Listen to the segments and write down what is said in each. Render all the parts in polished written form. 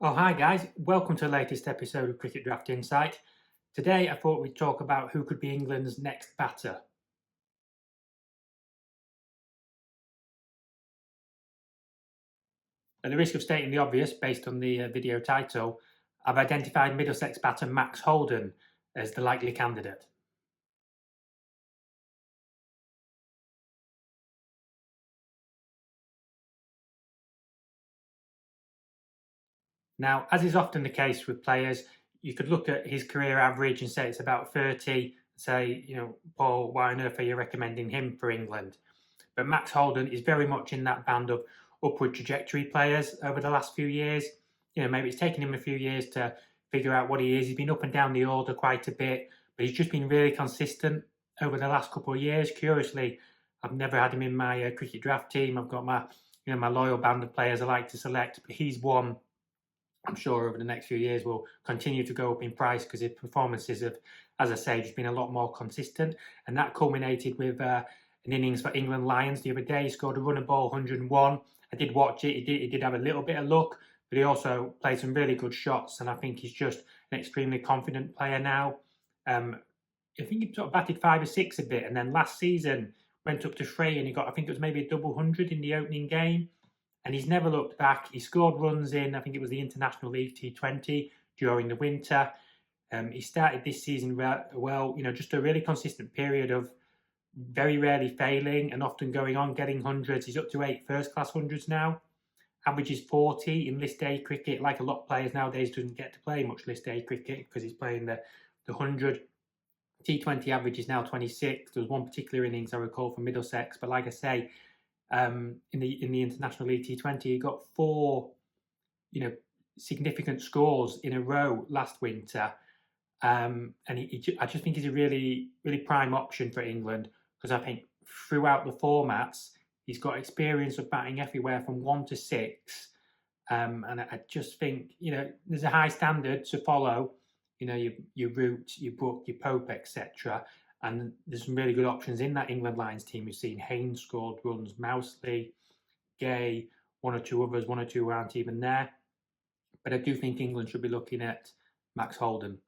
Oh, hi guys. Welcome to the latest episode of Cricket Draft Insight. Today I thought we'd talk about who could be England's next batter. At the risk of stating the obvious, based on the video title, I've identified Middlesex batter Max Holden as the likely candidate. Now, as is often the case with players, you could look at his career average and say it's about 30, say, Paul, why on earth are you recommending him for England? But Max Holden is very much in that band of upward trajectory players over the last few years. Maybe it's taken him a few years to figure out what he is. He's been up and down the order quite a bit, but he's just been really consistent over the last couple of years. Curiously, I've never had him in my cricket draft team. I've got my loyal band of players I like to select, but he's one I'm sure over the next few years will continue to go up in price because his performances have, as I say, just been a lot more consistent. And that culminated with an innings for England Lions the other day. He scored a running ball 101. I did watch it. He did have a little bit of luck, but he also played some really good shots. And I think he's just an extremely confident player now. I think he sort of batted 5 or 6 a bit. And then last season went up to 3 and he got, I think it was maybe a double hundred in the opening game and he's never looked back. He scored runs in, I think it was the International League T20 during the winter. He started this season well, just a really consistent period of very rarely failing and often going on, getting hundreds. He's up to 8 first-class hundreds now. Averages 40 in List A cricket. Like a lot of players nowadays, doesn't get to play much List A cricket because he's playing the 100. T20 average is now 26. There was one particular innings I recall from Middlesex, but like I say, in the International League T20, he got 4, significant scores in a row last winter, and I just think he's a really, really prime option for England because I think throughout the formats he's got experience of batting everywhere from 1 to 6, and I just think there's a high standard to follow. Your Root, your Brook, your Pope, etc. And there's some really good options in that England Lions team. We've seen Haynes scored runs, Mousley, Gay, one or two others, one or two aren't even there. But I do think England should be looking at Max Holden.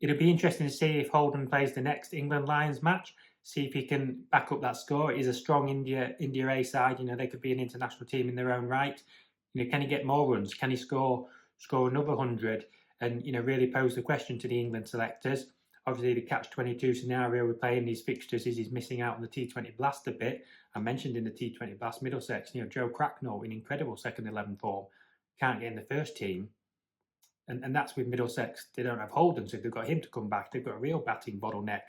It'll be interesting to see if Holden plays the next England Lions match, see if he can back up that score. It is a strong India A side. They could be an international team in their own right. Can he get more runs? Can he score another 100? And really pose the question to the England selectors. Obviously, the catch-22 scenario we're playing these fixtures is he's missing out on the T20 Blast a bit. I mentioned in the T20 Blast Middlesex, Joe Cracknell in incredible second 11 form, can't get in the first team. And that's with Middlesex. They don't have Holden, so if they've got him to come back, they've got a real batting bottleneck.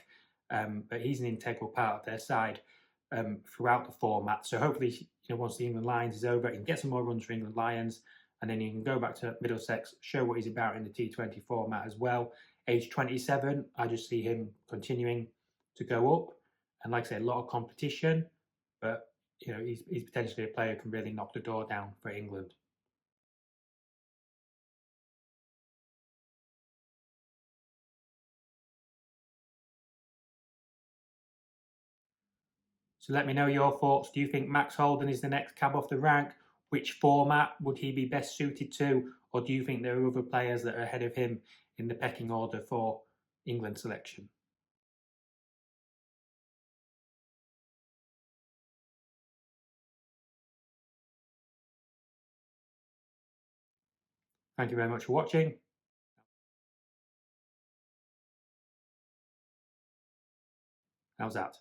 But he's an integral part of their side throughout the format. So hopefully, once the England Lions is over, he can get some more runs for England Lions, and then he can go back to Middlesex, show what he's about in the T20 format as well. Age 27, I just see him continuing to go up. And like I say, a lot of competition, but he's potentially a player who can really knock the door down for England. So let me know your thoughts. Do you think Max Holden is the next cab off the rank? Which format would he be best suited to? Or do you think there are other players that are ahead of him in the pecking order for England selection? Thank you very much for watching. How's that?